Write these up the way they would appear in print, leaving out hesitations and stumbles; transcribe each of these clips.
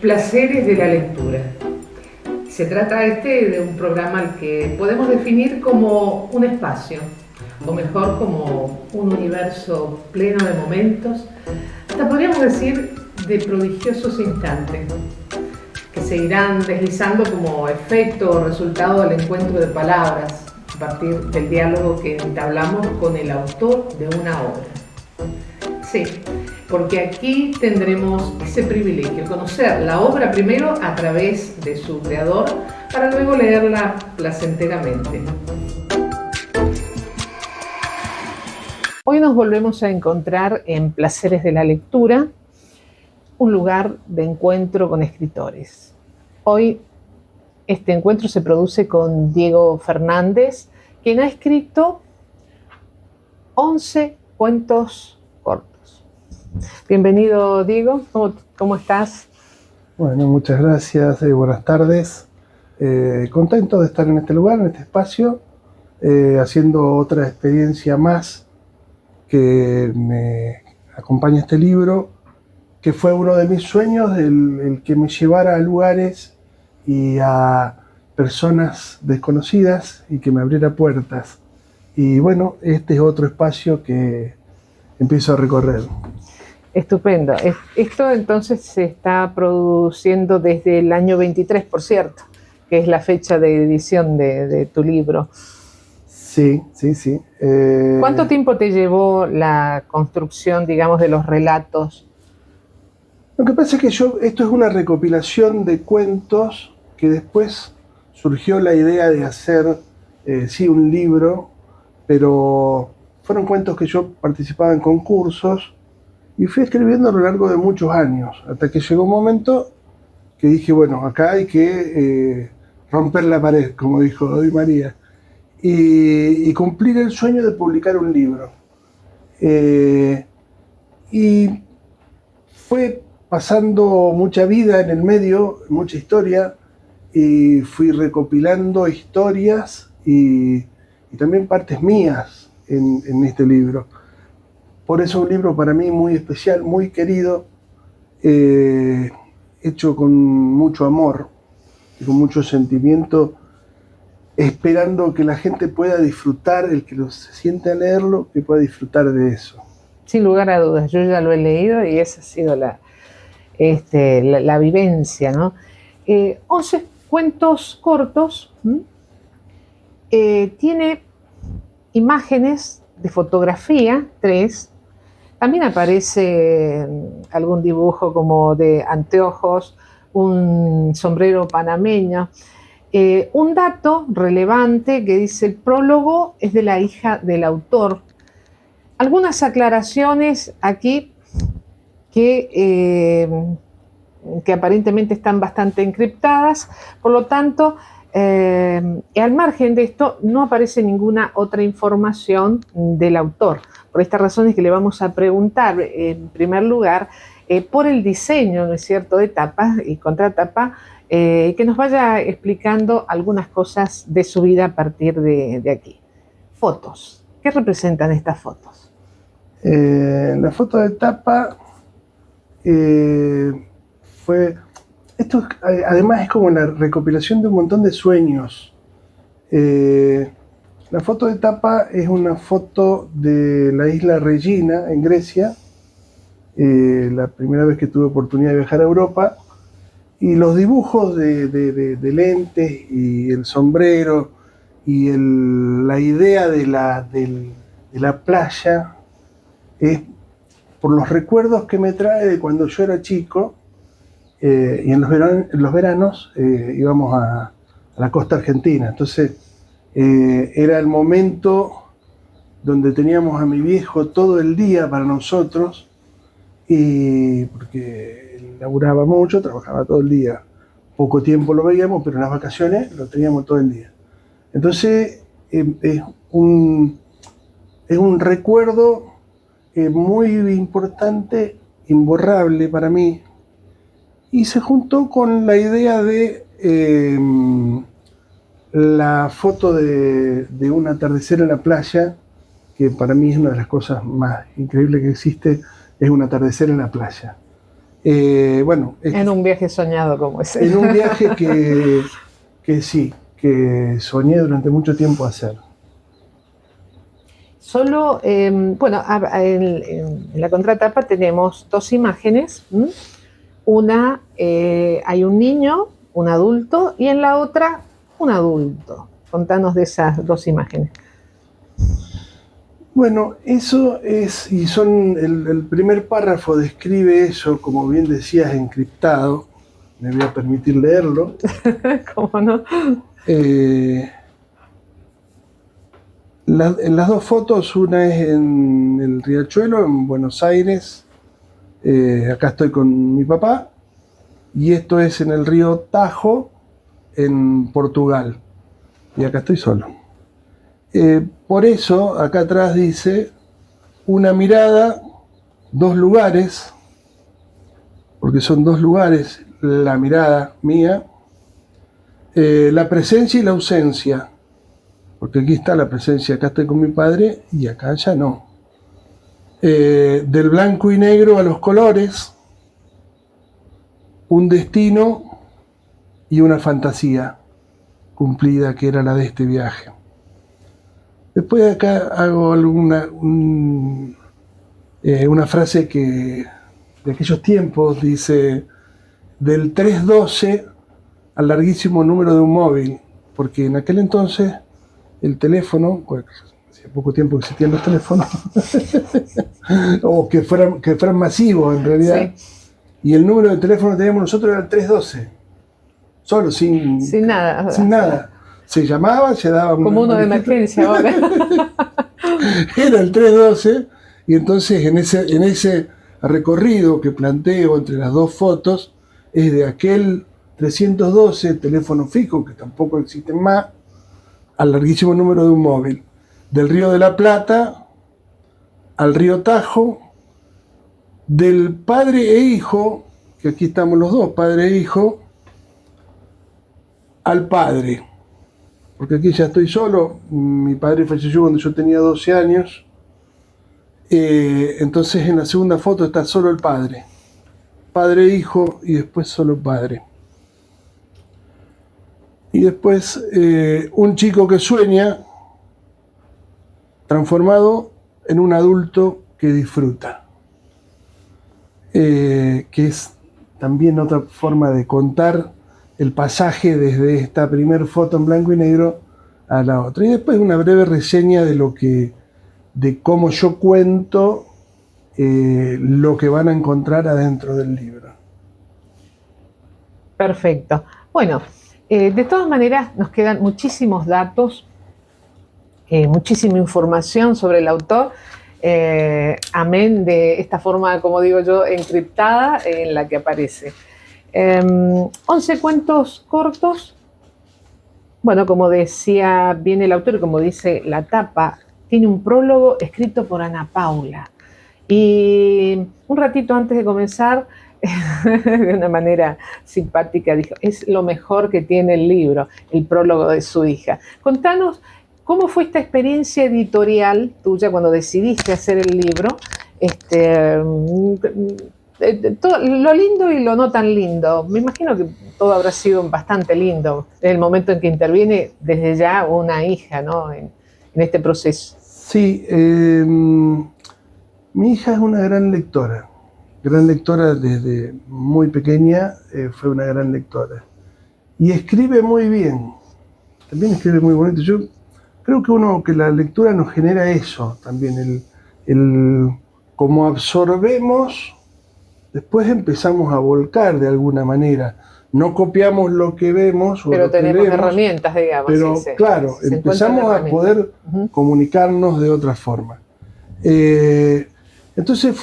Placeres de la lectura. Se trata de un programa al que podemos definir como un espacio, o mejor como un universo pleno de momentos, hasta podríamos decir de prodigiosos instantes, que se irán deslizando como efecto o resultado del encuentro de palabras, a partir del diálogo que entablamos con el autor de una obra. Sí, porque aquí tendremos ese privilegio, conocer la obra primero a través de su creador, para luego leerla placenteramente. Hoy nos volvemos a encontrar en Placeres de la Lectura, un lugar de encuentro con escritores. Hoy este encuentro se produce con Diego Fernández, quien ha escrito 11 cuentos cortos. Bienvenido, Diego. ¿Cómo estás? Bueno, muchas gracias. Buenas tardes. Contento de estar en este lugar, en este espacio, haciendo otra experiencia más que me acompaña este libro, que fue uno de mis sueños, el que me llevara a lugares y a personas desconocidas y que me abriera puertas. Y bueno, este es otro espacio que empiezo a recorrer. Estupendo. Esto entonces se está produciendo desde el año 23, por cierto, que es la fecha de edición de tu libro. Sí. ¿Cuánto tiempo te llevó la construcción, digamos, de los relatos? Lo que pasa es que esto es una recopilación de cuentos que después surgió la idea de hacer, un libro, pero fueron cuentos que yo participaba en concursos y fui escribiendo a lo largo de muchos años, hasta que llegó un momento que dije, bueno, acá hay que romper la pared, como dijo Di María, y cumplir el sueño de publicar un libro. Y fue pasando mucha vida en el medio, mucha historia, y fui recopilando historias y también partes mías en este libro. Por eso es un libro para mí muy especial, muy querido, hecho con mucho amor y con mucho sentimiento, esperando que la gente pueda disfrutar, el que se siente a leerlo, que pueda disfrutar de eso. Sin lugar a dudas, yo ya lo he leído y esa ha sido la vivencia, ¿no? 11 cuentos cortos, tiene imágenes de fotografía, 3. También aparece algún dibujo como de anteojos, un sombrero panameño. Un dato relevante que dice: el prólogo es de la hija del autor. Algunas aclaraciones aquí que aparentemente están bastante encriptadas, por lo tanto, al margen de esto no aparece ninguna otra información del autor. Por esta razón es que le vamos a preguntar, en primer lugar, por el diseño, ¿no es cierto?, de tapa y contratapa, que nos vaya explicando algunas cosas de su vida a partir de aquí. Fotos. ¿Qué representan estas fotos? La foto de tapa fue... Esto además es como la recopilación de un montón de sueños. La foto de tapa es una foto de la isla Regina, en Grecia, la primera vez que tuve oportunidad de viajar a Europa, y los dibujos de lentes y el sombrero y la idea de la playa es por los recuerdos que me trae de cuando yo era chico, y en los veranos íbamos a la costa argentina. Entonces era el momento donde teníamos a mi viejo todo el día para nosotros, y porque él laburaba mucho, trabajaba todo el día, poco tiempo lo veíamos, pero en las vacaciones lo teníamos todo el día. Entonces es un recuerdo muy importante, imborrable para mí, y se juntó con la idea de la foto de un atardecer en la playa, que para mí es una de las cosas más increíbles que existe, es un atardecer en la playa. Bueno, en un viaje soñado como ese. En un viaje que sí, que soñé durante mucho tiempo hacer. Solo, bueno, en la contratapa tenemos dos imágenes. Una, hay un niño, un adulto, y en la otra, un adulto. Contanos de esas dos imágenes. Bueno, eso es, y son, el primer párrafo describe eso, como bien decías, encriptado. Me voy a permitir leerlo. ¿Cómo no? En las dos fotos, una es en el Riachuelo, en Buenos Aires. Acá estoy con mi papá. Y esto es en el río Tajo, en Portugal. Y acá estoy solo. Por eso, acá atrás dice, una mirada, dos lugares, porque son dos lugares, la mirada mía, la presencia y la ausencia, porque aquí está la presencia, acá estoy con mi padre y acá ya no. Del blanco y negro a los colores, un destino y una fantasía cumplida que era la de este viaje. Después acá hago una frase que de aquellos tiempos dice, del 312 al larguísimo número de un móvil, porque en aquel entonces el teléfono, hacía poco tiempo que existían los teléfonos, o que fueran masivos en realidad, sí. Y el número de teléfono que teníamos nosotros era el 312, solo, sin nada. Sin nada. Se llamaba, se daba... Como uno de emergencia ahora. Era el 312, y entonces en ese recorrido que planteo entre las dos fotos, es de aquel 312, teléfono fijo, que tampoco existen más, al larguísimo número de un móvil. Del Río de la Plata al río Tajo, del padre e hijo, que aquí estamos los dos, padre e hijo, al padre. Porque aquí ya estoy solo, mi padre falleció cuando yo tenía 12 años, entonces en la segunda foto está solo el padre, padre e hijo, y después solo padre. Y después un chico que sueña, transformado en un adulto que disfruta, que es también otra forma de contar el pasaje desde esta primer foto en blanco y negro a la otra. Y después una breve reseña de cómo yo cuento lo que van a encontrar adentro del libro. Perfecto. Bueno, de todas maneras nos quedan muchísimos datos, muchísima información sobre el autor, amén de esta forma, como digo yo, encriptada en la que aparece. 11 cuentos cortos. Bueno, como decía bien el autor, como dice la tapa, tiene un prólogo escrito por Ana Paula. Y un ratito antes de comenzar, de una manera simpática, dijo, es lo mejor que tiene el libro, el prólogo de su hija. Contanos, ¿cómo fue esta experiencia editorial tuya cuando decidiste hacer el libro? Todo, lo lindo y lo no tan lindo. Me imagino que todo habrá sido bastante lindo en el momento en que interviene desde ya una hija, ¿no? en este proceso. Sí, mi hija es una gran lectora desde muy pequeña, fue una gran lectora. Y escribe muy bien, también escribe muy bonito. Yo creo que la lectura nos genera eso también, como absorbemos, después empezamos a volcar de alguna manera. No copiamos lo que vemos, pero tenemos leemos, herramientas, digamos. Pero sí, claro, empezamos a poder comunicarnos de otra forma. Entonces,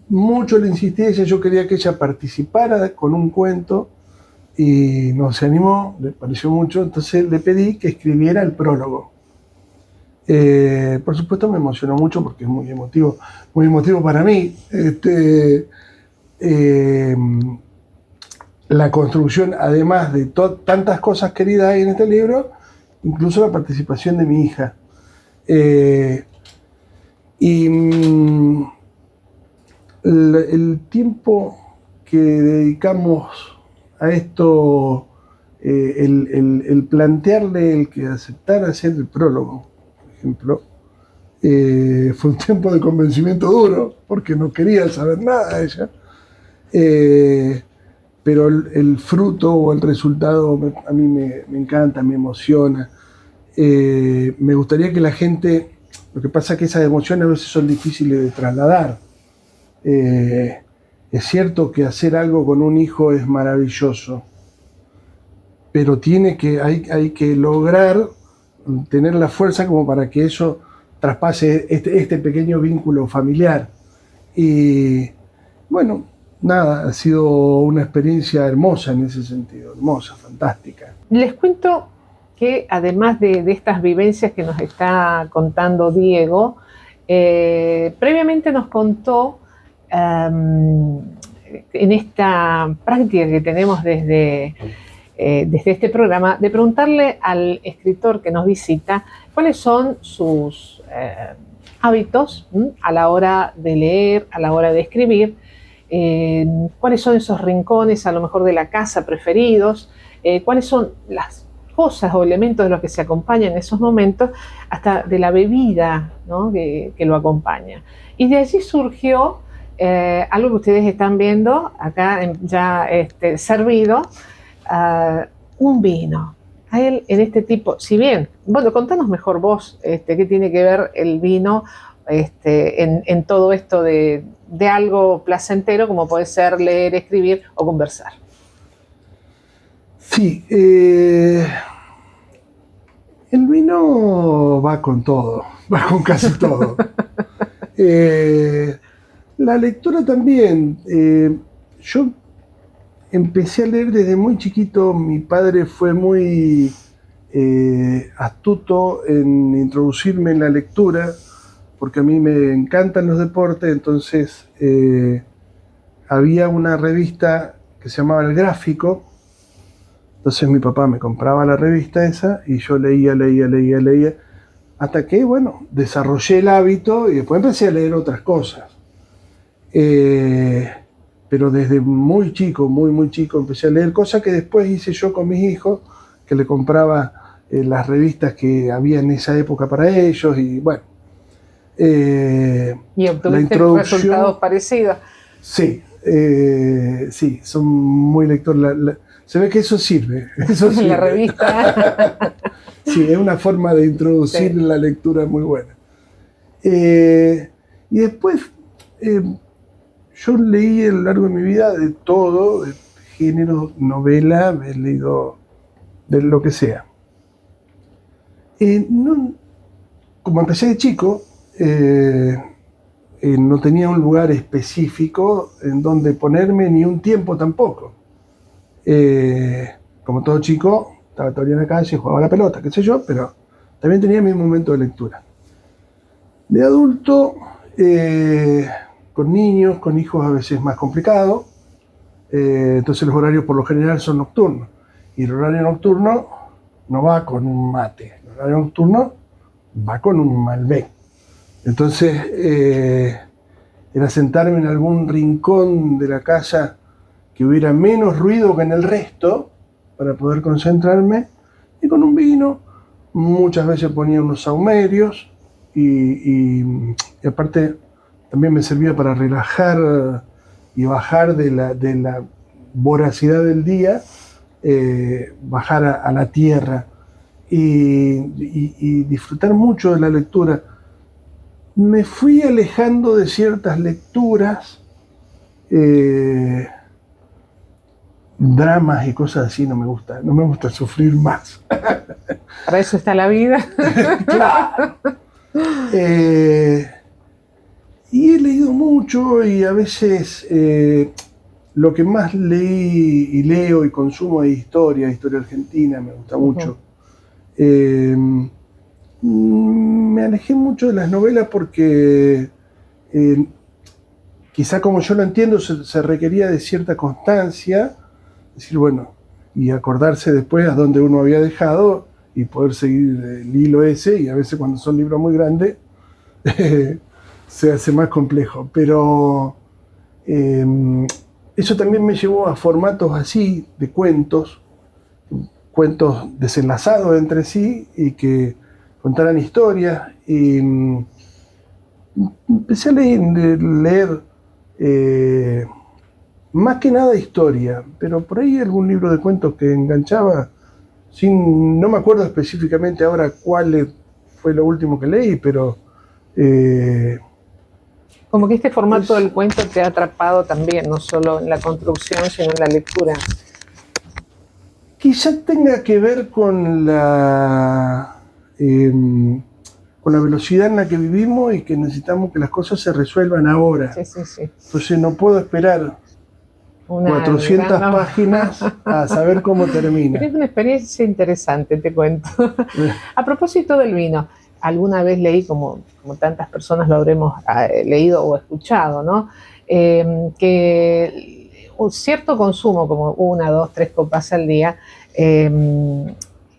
mucho le insistí a ella, yo quería que ella participara con un cuento y no se animó, le pareció mucho, entonces le pedí que escribiera el prólogo. Por supuesto me emocionó mucho porque es muy emotivo para mí. La construcción, además de tantas cosas queridas hay en este libro, incluso la participación de mi hija. El tiempo que dedicamos a esto el plantearle, el que aceptara hacer el prólogo, por ejemplo, fue un tiempo de convencimiento duro, porque no quería saber nada de ella. Pero el fruto o el resultado a mí me encanta, me emociona. Me gustaría que la gente, lo que pasa es que esas emociones a veces son difíciles de trasladar. Es cierto que hacer algo con un hijo es maravilloso, pero hay que lograr tener la fuerza como para que eso traspase este pequeño vínculo familiar. Y bueno, nada, ha sido una experiencia hermosa en ese sentido, hermosa, fantástica. Les cuento que además de estas vivencias que nos está contando Diego, previamente nos contó en esta práctica que tenemos desde este programa, de preguntarle al escritor que nos visita cuáles son sus hábitos a la hora de leer, a la hora de escribir, cuáles son esos rincones a lo mejor de la casa preferidos, cuáles son las cosas o elementos de los que se acompañan en esos momentos, hasta de la bebida, ¿no?, que lo acompaña. Y de allí surgió algo que ustedes están viendo acá ya servido, un vino. A él, en este tipo, si bien, bueno, contanos mejor vos qué tiene que ver el vino en todo esto de algo placentero como puede ser leer, escribir o conversar. Sí, el vino va con todo, va con casi todo. La lectura también. Yo empecé a leer desde muy chiquito. Mi padre fue muy astuto en introducirme en la lectura, porque a mí me encantan los deportes. Entonces había una revista que se llamaba El Gráfico. Entonces mi papá me compraba la revista esa y yo leía, hasta que, bueno, desarrollé el hábito y después empecé a leer otras cosas. Pero desde muy chico, muy chico, empecé a leer cosas que después hice yo con mis hijos, que le compraba las revistas que había en esa época para ellos y bueno. ¿Y obtuviste resultados parecidos? Sí, sí, son muy lectores. Se ve que eso sirve. Eso sirve. La revista. Sí, es una forma de introducir la lectura muy buena. Y después, yo leí a lo largo de mi vida de todo, de género, novela, he leído de lo que sea. Como empecé de chico, no tenía un lugar específico en donde ponerme, ni un tiempo tampoco. Como todo chico, estaba todavía en la calle, jugaba a la pelota, qué sé yo, pero también tenía mi momento de lectura. De adulto, con niños, con hijos a veces es más complicado, entonces los horarios por lo general son nocturnos. Y el horario nocturno no va con un mate, el horario nocturno va con un Malbec. Entonces, era sentarme en algún rincón de la casa que hubiera menos ruido que en el resto para poder concentrarme, y con un vino. Muchas veces ponía unos saumerios y aparte también me servía para relajar y bajar de la voracidad del día, bajar a la tierra y disfrutar mucho de la lectura. Me fui alejando de ciertas lecturas, dramas y cosas así. No me gusta sufrir más. Para eso está la vida. Claro. Y he leído mucho y a veces lo que más leí y leo y consumo es historia argentina, me gusta mucho. Me alejé mucho de las novelas porque quizá como yo lo entiendo se requería de cierta constancia, decir bueno, y acordarse después a dónde uno había dejado y poder seguir el hilo ese, y a veces cuando son libros muy grandes se hace más complejo, pero eso también me llevó a formatos así de cuentos desenlazados entre sí y que contaran historias. Y empecé a leer más que nada historia, pero por ahí algún libro de cuentos que enganchaba, no me acuerdo específicamente ahora cuál fue lo último que leí, pero... como que este formato del cuento te ha atrapado también, no solo en la construcción, sino en la lectura. Quizá tenga que ver con la velocidad en la que vivimos y que necesitamos que las cosas se resuelvan ahora. Sí. Entonces no puedo esperar 400 páginas a saber cómo termina. Pero es una experiencia interesante, te cuento. A propósito del vino, alguna vez leí, como tantas personas lo habremos leído o escuchado, ¿no? Que un cierto consumo, como 1, 2, 3 copas al día, es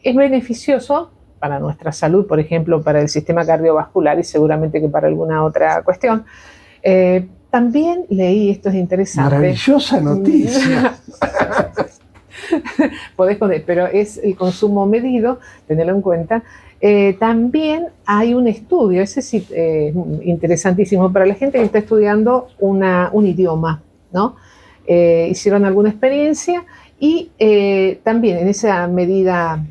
beneficioso para nuestra salud, por ejemplo, para el sistema cardiovascular y seguramente que para alguna otra cuestión. También leí, esto es interesante. Maravillosa noticia. Podés poner, pero es el consumo medido, tenerlo en cuenta. También hay un estudio, ese sí interesantísimo, para la gente que está estudiando un idioma, ¿no? Hicieron alguna experiencia y también en esa medida,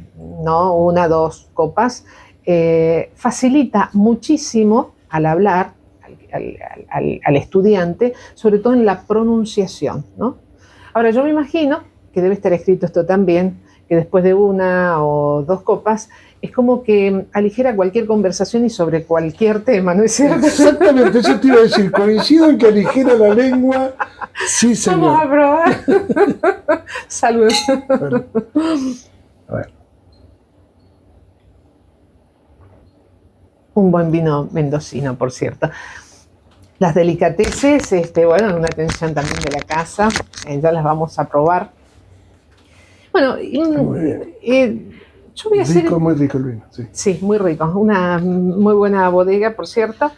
¿no? 1, 2 copas, facilita muchísimo al hablar al estudiante, sobre todo en la pronunciación, ¿no? Ahora, yo me imagino que debe estar escrito esto también, que después de 1 o 2 copas, es como que aligera cualquier conversación y sobre cualquier tema, ¿no es cierto? Exactamente, eso te iba a decir, coincido en que aligera la lengua, sí señor. Vamos a probar. Salud. Bueno, a ver. Un buen vino mendocino, por cierto. Las delicateces, bueno, una atención también de la casa, ya las vamos a probar. Bueno, yo voy a hacer... Muy rico el vino, sí. Sí, muy rico. Una muy buena bodega, por cierto.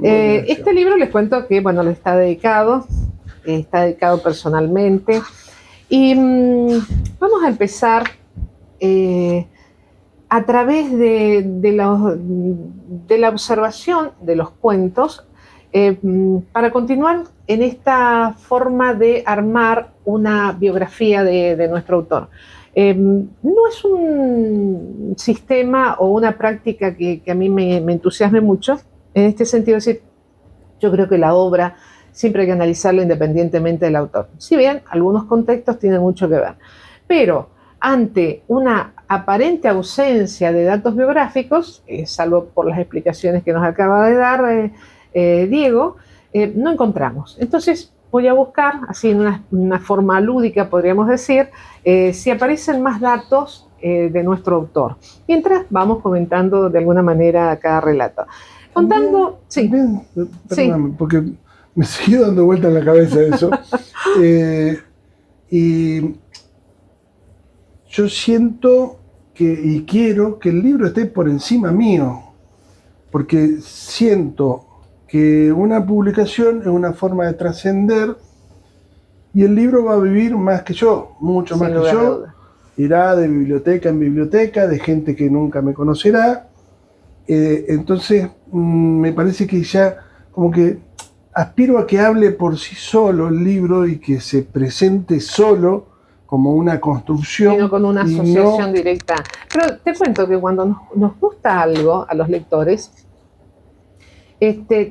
Este libro les cuento que, bueno, le está dedicado personalmente. Y vamos a empezar a través de la observación de los cuentos, para continuar en esta forma de armar una biografía de nuestro autor. No es un sistema o una práctica que a mí me entusiasme mucho, en este sentido, es decir, yo creo que la obra siempre hay que analizarla independientemente del autor. Si bien algunos contextos tienen mucho que ver, pero ante una aparente ausencia de datos biográficos, salvo por las explicaciones que nos acaba de dar Diego, no encontramos. Entonces voy a buscar, así en una forma lúdica podríamos decir, si aparecen más datos de nuestro autor, mientras vamos comentando de alguna manera cada relato. Contando, también, perdóname, porque me sigue dando vuelta en la cabeza eso. Y yo siento y quiero que el libro esté por encima mío, porque siento que una publicación es una forma de trascender y el libro va a vivir más que yo, mucho más que yo. Irá de biblioteca en biblioteca, de gente que nunca me conocerá. Entonces me parece que ya como que aspiro a que hable por sí solo el libro y que se presente solo como una construcción. Y no con una asociación directa. Pero te cuento que cuando nos gusta algo a los lectores,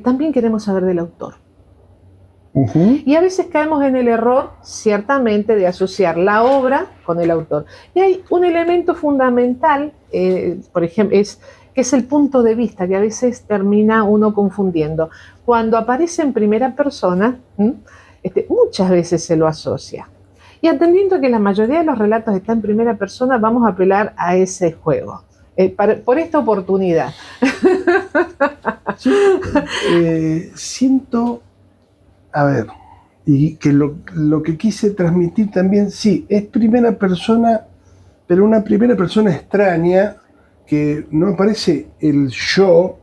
también queremos saber del autor. Y a veces caemos en el error, ciertamente, de asociar la obra con el autor. Y hay un elemento fundamental, por ejemplo, que es el punto de vista, que a veces termina uno confundiendo. Cuando aparece en primera persona, muchas veces se lo asocia. Y atendiendo que la mayoría de los relatos están en primera persona, vamos a apelar a ese juego. Por esta oportunidad. Sí, siento, a ver, y que lo que quise transmitir también, sí, es primera persona, pero una primera persona extraña, que no aparece el yo,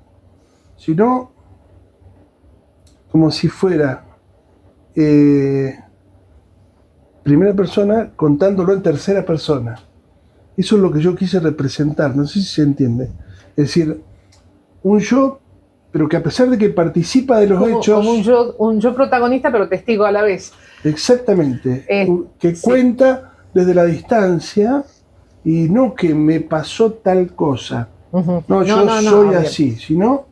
sino como si fuera primera persona contándolo en tercera persona. Eso es lo que yo quise representar, no sé si se entiende. Es decir, un yo, pero que a pesar de que participa de los hechos... Como un yo protagonista, pero testigo a la vez. Exactamente, que cuenta desde la distancia y no que me pasó tal cosa. No, yo soy así, sino...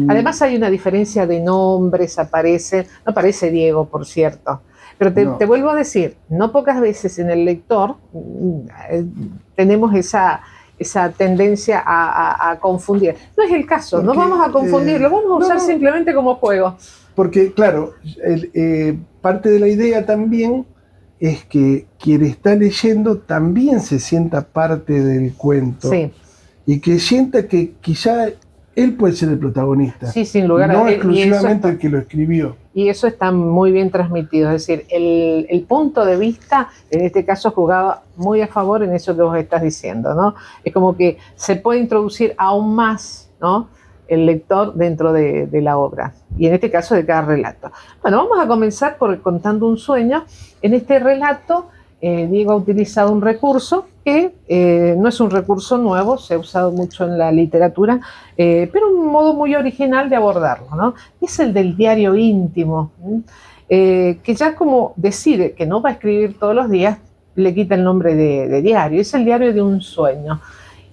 Además hay una diferencia de nombres, no aparece Diego, por cierto. Pero te vuelvo a decir, no pocas veces en el lector tenemos esa tendencia a confundir. No es el caso, no vamos a confundirlo, vamos a usar simplemente como juego. Porque, claro, parte de la idea también es que quien está leyendo también se sienta parte del cuento. Sí. Y que sienta que quizá él puede ser el protagonista. Sí, sin lugar a dudas. No exclusivamente el que lo escribió. Y eso está muy bien transmitido. Es decir, el punto de vista, en este caso, jugaba muy a favor en eso que vos estás diciendo, ¿no? Es como que se puede introducir aún más, ¿no?, el lector dentro de la obra. Y en este caso, de cada relato. Bueno, vamos a comenzar contando un sueño. En este relato, Diego ha utilizado un recurso que no es un recurso nuevo, se ha usado mucho en la literatura, pero un modo muy original de abordarlo, ¿no? Es el del diario íntimo, que ya como decide que no va a escribir todos los días, le quita el nombre de diario. Es el diario de un sueño.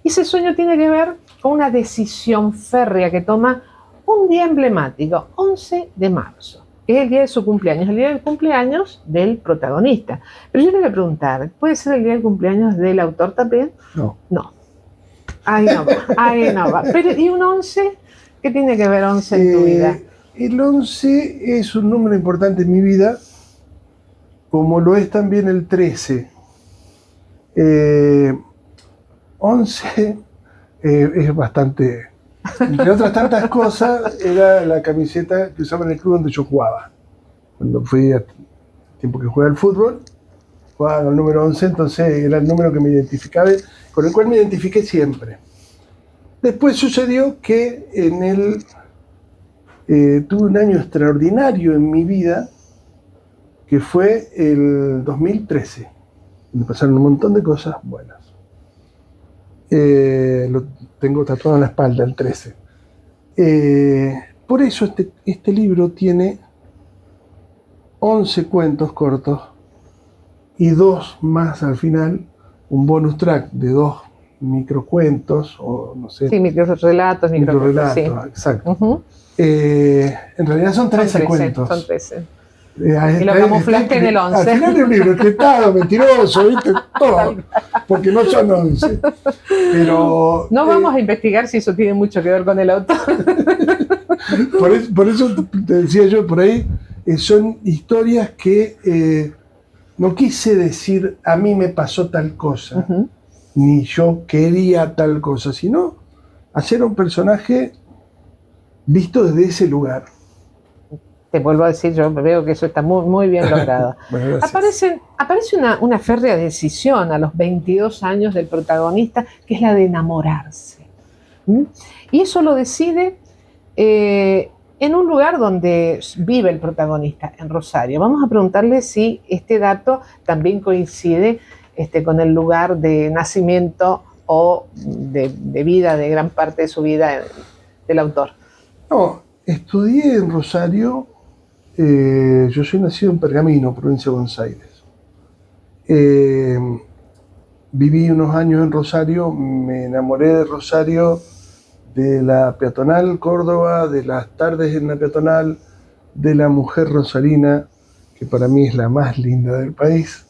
Y ese sueño tiene que ver con una decisión férrea que toma un día emblemático, 11 de marzo. Que es el día de su cumpleaños, el día del cumpleaños del protagonista. Pero yo le voy a preguntar, ¿puede ser el día del cumpleaños del autor también? No. No. Ahí no va. Pero, ¿y un 11? ¿Qué tiene que ver 11 en tu vida? El 11 es un número importante en mi vida, como lo es también el 13. 11 es bastante... Entre otras tantas cosas, era la camiseta que usaba en el club donde yo jugaba. Cuando fui a tiempo que jugaba al fútbol, jugaba el número 11, entonces era el número que me identificaba, con el cual me identifiqué siempre. Después sucedió que tuve un año extraordinario en mi vida, que fue el 2013, donde pasaron un montón de cosas buenas. Lo tengo tatuado en la espalda, el 13. Por eso este libro tiene 11 cuentos cortos y 2 más al final, un bonus track de 2 microcuentos, o no sé. Sí, microrelatos, sí. Exacto. En realidad son 13 cuentos. Son 13. Y lo camuflaste en el 11. Al final es un libro escritado, mentiroso, ¿viste? Todo. Porque no son 11. Pero, no vamos a investigar si eso tiene mucho que ver con el autor. Por eso te decía yo, por ahí son historias que no quise decir a mí me pasó tal cosa, ni yo quería tal cosa, sino hacer un personaje visto desde ese lugar. Te vuelvo a decir, yo veo que eso está muy, muy bien logrado. Bueno, aparece una férrea decisión a los 22 años del protagonista, que es la de enamorarse. Y eso lo decide en un lugar donde vive el protagonista, en Rosario. Vamos a preguntarle si este dato también coincide con el lugar de nacimiento o de vida, de gran parte de su vida del autor. No, estudié en Rosario. Yo soy nacido en Pergamino, provincia de Buenos Aires. Viví unos años en Rosario, me enamoré de Rosario, de la peatonal Córdoba, de las tardes en la peatonal, de la mujer rosarina, que para mí es la más linda del país,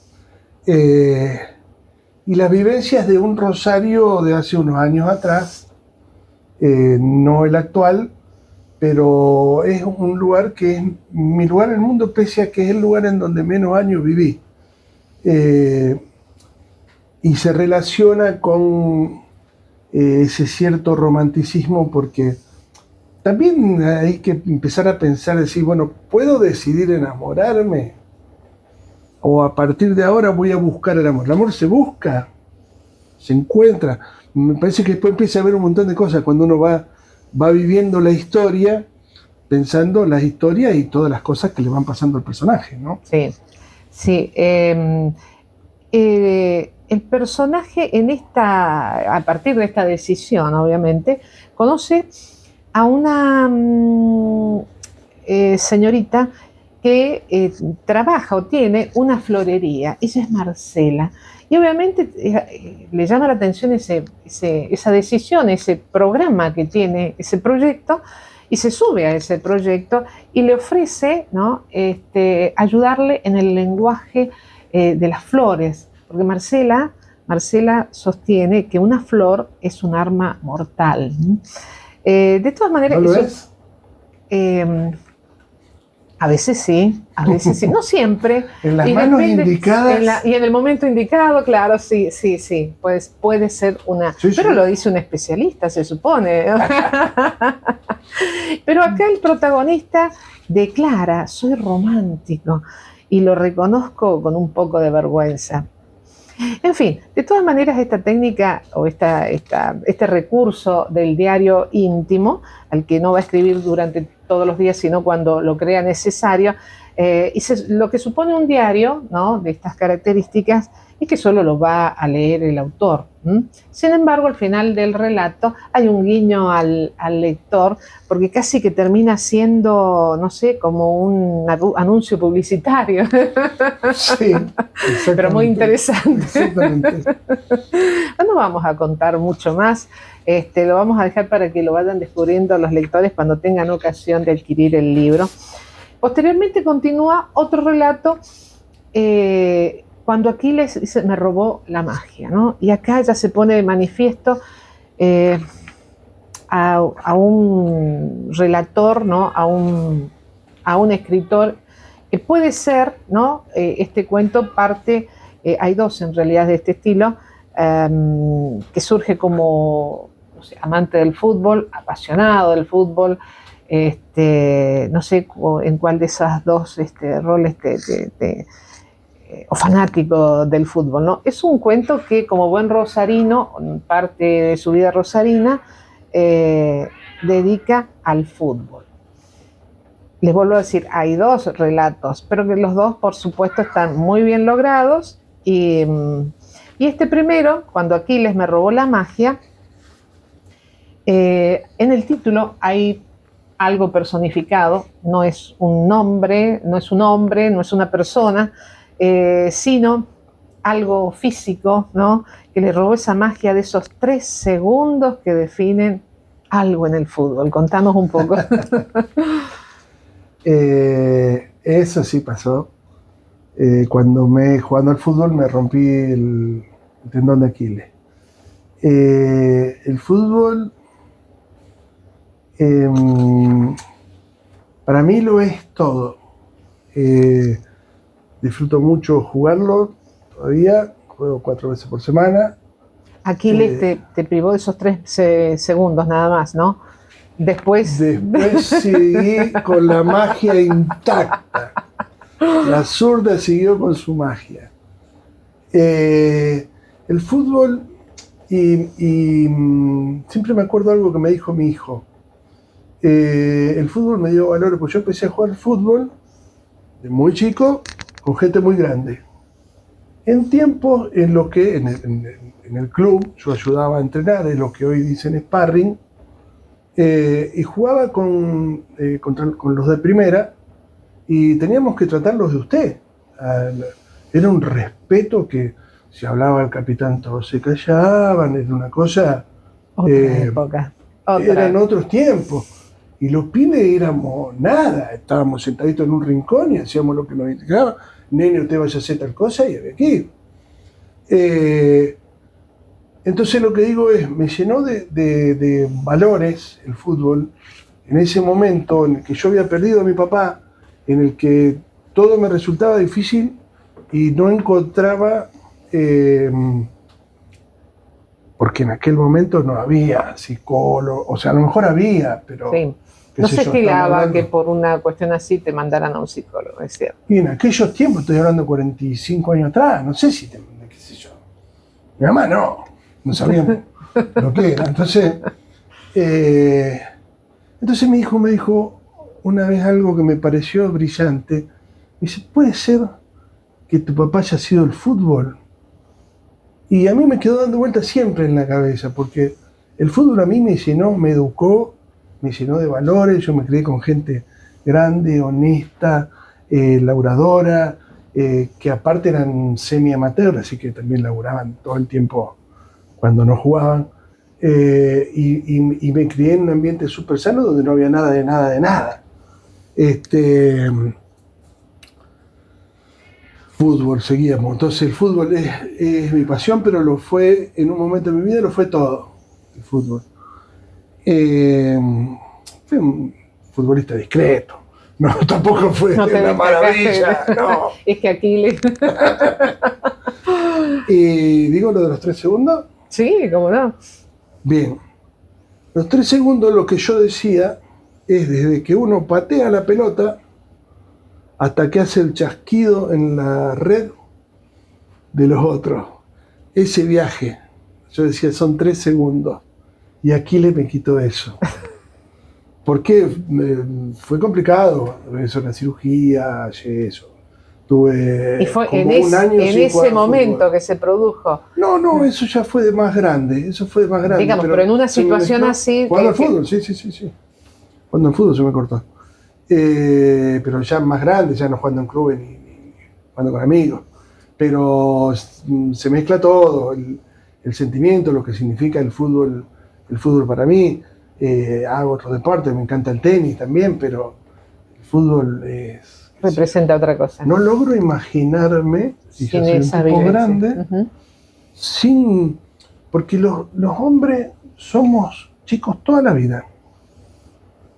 y las vivencias de un Rosario de hace unos años atrás, no el actual, pero es un lugar que es mi lugar en el mundo, pese a que es el lugar en donde menos años viví. Y se relaciona con ese cierto romanticismo, porque también hay que empezar a pensar, decir, bueno, ¿puedo decidir enamorarme? ¿O a partir de ahora voy a buscar el amor? El amor se busca, se encuentra. Me parece que después empieza a haber un montón de cosas cuando uno va viviendo la historia, pensando las historias y todas las cosas que le van pasando al personaje, ¿no? Sí. Sí, el personaje a partir de esta decisión, obviamente, conoce a una señorita que trabaja o tiene una florería. Ella es Marcela. Y obviamente le llama la atención esa decisión, ese programa que tiene, ese proyecto, y se sube a ese proyecto y le ofrece, ¿no?, ayudarle en el lenguaje de las flores, porque Marcela sostiene que una flor es un arma mortal. De todas maneras, ¿No lo eso, es? a veces sí, no siempre. En las y manos depende, indicadas. y en el momento indicado, claro, sí, pues puede ser una. Sí, pero sí. lo dice un especialista, se supone. Pero acá el protagonista declara: soy romántico, y lo reconozco con un poco de vergüenza. En fin, de todas maneras, esta técnica o este recurso del diario íntimo, al que no va a escribir durante todos los días, sino cuando lo crea necesario, lo que supone un diario, ¿no?, de estas características, es que solo lo va a leer el autor. Sin embargo, al final del relato hay un guiño al lector, porque casi que termina siendo, no sé, como un anuncio publicitario. Sí, Pero muy interesante. Exactamente. No vamos a contar mucho más, lo vamos a dejar para que lo vayan descubriendo los lectores cuando tengan ocasión de adquirir el libro. Posteriormente continúa otro relato, cuando Aquiles dice: me robó la magia, ¿no? Y acá ya se pone de manifiesto a un relator, ¿no?, a un escritor, que puede ser, ¿no?, este cuento parte, hay dos en realidad de este estilo, que surge como, no sé, amante del fútbol, apasionado del fútbol, no sé en cuál de esas dos roles o fanático del fútbol, ¿no? Es un cuento que, como buen rosarino, parte de su vida rosarina, dedica al fútbol. Les vuelvo a decir, hay dos relatos, pero que los dos, por supuesto, están muy bien logrados. Y este primero, cuando Aquiles me robó la magia, en el título hay algo personificado, no es un nombre, no es una persona, sino algo físico, ¿no?, que le robó esa magia de esos 3 segundos que definen algo en el fútbol. Contanos un poco. Eso sí pasó. Cuando jugando al fútbol me rompí el tendón de Aquiles. El fútbol para mí lo es todo. Disfruto mucho jugarlo todavía, juego 4 veces por semana. Aquiles te privó de esos 3 segundos nada más, ¿no? Después seguí con la magia intacta. La zurda siguió con su magia. El fútbol, y siempre me acuerdo algo que me dijo mi hijo. El fútbol me dio valor, porque yo empecé a jugar fútbol de muy chico con gente muy grande. En tiempos en los que en el club yo ayudaba a entrenar, es lo que hoy dicen sparring, y jugaba con los de primera, y teníamos que tratarlos de usted. Era un respeto que si hablaba el capitán todos se callaban, era una cosa. Otra época. Eran otros tiempos. Y los pibes éramos nada, estábamos sentaditos en un rincón y hacíamos lo que nos indicaba. Nene, usted vaya a hacer tal cosa y había que ir. Entonces lo que digo es, me llenó de valores el fútbol en ese momento en el que yo había perdido a mi papá, en el que todo me resultaba difícil y no encontraba, porque en aquel momento no había psicólogo, o sea, a lo mejor había, pero... Sí. No se estilaba que por una cuestión así te mandaran a un psicólogo, es cierto. Y en aquellos tiempos, estoy hablando de 45 años atrás, no sé si qué sé yo. Mi mamá no sabíamos lo que era. Entonces mi hijo me dijo una vez algo que me pareció brillante. Me dice, puede ser que tu papá haya sido el fútbol. Y a mí me quedó dando vueltas siempre en la cabeza, porque el fútbol a mí me llenó, me educó, me llenó de valores. Yo me crié con gente grande, honesta, laburadora, que aparte eran semi-amateur, así que también laburaban todo el tiempo cuando no jugaban. Y me crié en un ambiente súper sano donde no había nada de nada de nada. Fútbol, seguíamos. Entonces el fútbol es mi pasión, pero lo fue, en un momento de mi vida lo fue todo, el fútbol. Fui un futbolista discreto. No, tampoco fue No te una maravilla, no. Es que aquí Y digo lo de los 3 segundos. Sí, cómo no. Bien. Los 3 segundos, lo que yo decía es desde que uno patea la pelota hasta que hace el chasquido en la red de los otros. Ese viaje, yo decía, son 3 segundos. Y Aquiles me quitó eso. Porque fue complicado. Hice una cirugía, eso. Tuve Y fue como en, un año en sin ese jugar momento fútbol. que se produjo. No, eso ya fue de más grande. Eso fue de más grande. Digamos, pero en una se me situación mezcló. así. Jugando al fútbol, sí. Jugando al fútbol se me cortó. Pero ya más grande, ya no jugando en clubes ni jugando con amigos. Pero se mezcla todo, el sentimiento, lo que significa el fútbol para mí. Hago otros deportes, me encanta el tenis también, pero el fútbol Representa otra cosa. no logro imaginarme, y Sin yo soy un esa tipo vivencia. grande, porque los hombres somos chicos toda la vida.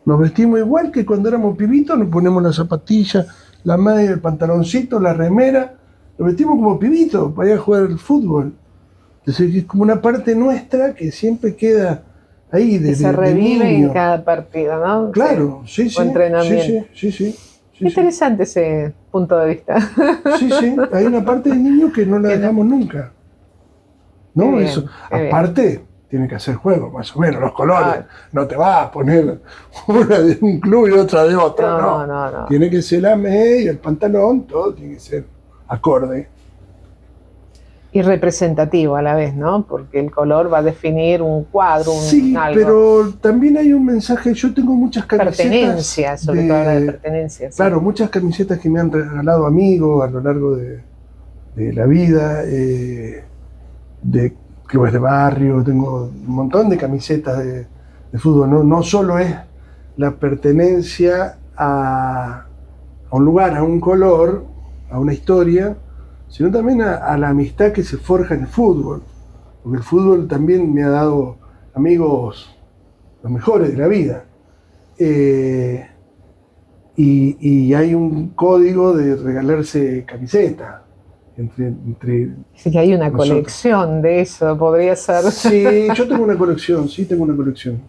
Nos vestimos igual que cuando éramos pibitos, nos ponemos las zapatillas, la media, el pantaloncito, la remera, nos vestimos como pibitos para ir a jugar al fútbol. Entonces es como una parte nuestra que siempre queda ahí Que se revive niño. en cada partido, ¿no? Claro, sí. O entrenamiento. Sí. Interesante ese punto de vista. Sí, hay una parte del niño que no la dejamos nunca. ¿No? Qué bien, Eso. qué Aparte, tiene que hacer juego, más o menos, los colores. No te vas a poner una de un club y otra de otro, No. Tiene que ser la media, el pantalón, todo tiene que ser acorde. Y representativo a la vez, ¿no? Porque el color va a definir un cuadro, Sí, algo. pero también hay un mensaje. Yo tengo muchas camisetas. Pertenencia, sobre todo habla de pertenencia. Sí. Claro, muchas camisetas que me han regalado amigos a lo largo de la vida, de clubes de barrio. Tengo un montón de camisetas de fútbol. No solo es la pertenencia a un lugar, a un color, a una historia, sino también a la amistad que se forja en el fútbol. Porque el fútbol también me ha dado amigos los mejores de la vida. Y hay un código de regalarse camiseta entre Sí, que hay una nosotros. Colección de eso, podría ser. Sí, yo tengo una colección, tengo una colección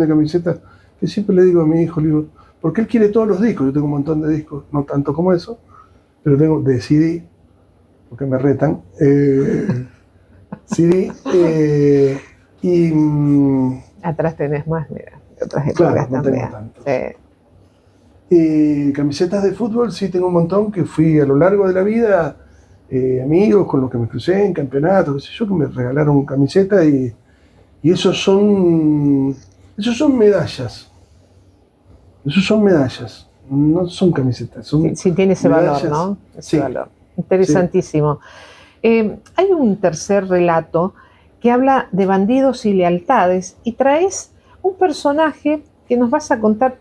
de camisetas que siempre le digo a mi hijo, le digo, porque él quiere todos los discos. Yo tengo un montón de discos, no tanto como eso, pero tengo de CD, porque me retan, CD, Atrás tenés más, mira, de otras épocas claro, no también. tengo tantos. Sí. Y camisetas de fútbol sí tengo un montón, que fui a lo largo de la vida, amigos con los que me crucé en campeonatos, qué sé yo, que me regalaron camisetas y esos son medallas. Esos son medallas, no son camisetas. Son Sí, tiene ese medallas. valor, ¿no? Ese Sí. valor. Interesantísimo. Hay un tercer relato que habla de bandidos y lealtades y traes un personaje que nos vas a contar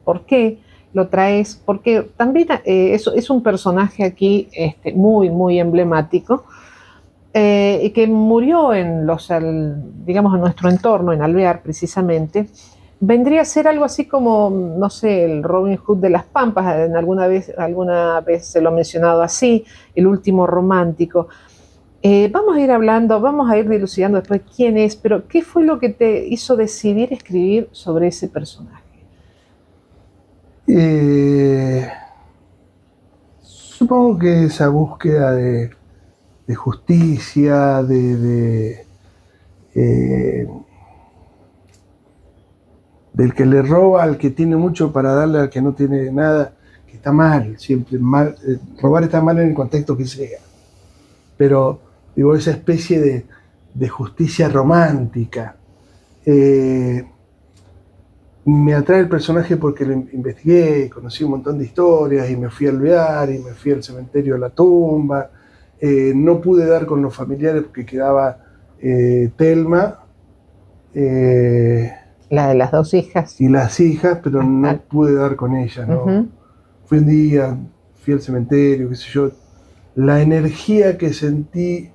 por qué lo traes, porque también es un personaje aquí muy, muy emblemático y que murió digamos, en nuestro entorno, en Alvear precisamente. Vendría a ser algo así como, no sé, el Robin Hood de las Pampas, alguna vez se lo ha mencionado así, el último romántico. Vamos a ir hablando, vamos a ir dilucidando después quién es, pero ¿qué fue lo que te hizo decidir escribir sobre ese personaje? Supongo que esa búsqueda de justicia, del que le roba al que tiene mucho para darle al que no tiene nada, que está mal, siempre mal, robar está mal en el contexto que sea, pero digo, esa especie de justicia romántica. Me atrae el personaje porque lo investigué, conocí un montón de historias y me fui al Alvear y me fui al cementerio de la tumba. No pude dar con los familiares porque quedaba Telma La de las dos hijas. y las hijas, pero no pude dar con ellas, ¿no? Uh-huh. Fui un día, fui al cementerio, qué sé yo. La energía que sentí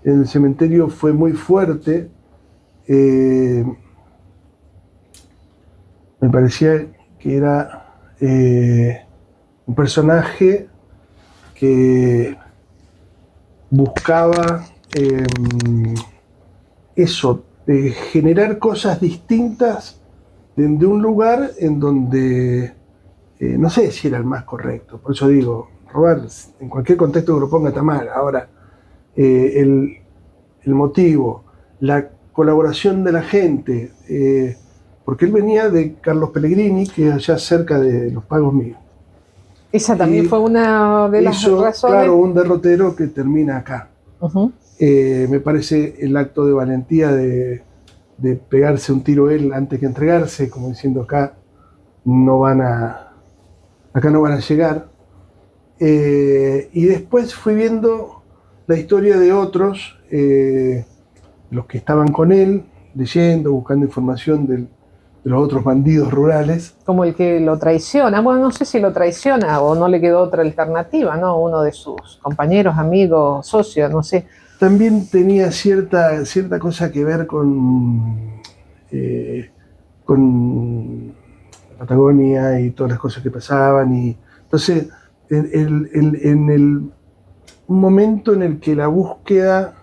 en el cementerio fue muy fuerte. Me parecía que era un personaje que buscaba eso, generar cosas distintas de un lugar en donde no sé si era el más correcto. Por eso digo, robar en cualquier contexto que lo ponga está mal. Ahora, el motivo, la colaboración de la gente, porque él venía de Carlos Pellegrini, que es allá cerca de Los Pagos Míos. Esa también fue una de las razones. Claro, un derrotero que termina acá. Uh-huh. Me parece el acto de valentía de pegarse un tiro él antes que entregarse, como diciendo acá no van a llegar. Y después fui viendo la historia de otros, los que estaban con él, leyendo, buscando información de los otros bandidos rurales. Como el que lo traiciona. Bueno, no sé si lo traiciona o no le quedó otra alternativa, ¿no? Uno de sus compañeros, amigos, socios, no sé. También tenía cierta cosa que ver con Patagonia y todas las cosas que pasaban. Y entonces, en el momento en el que la búsqueda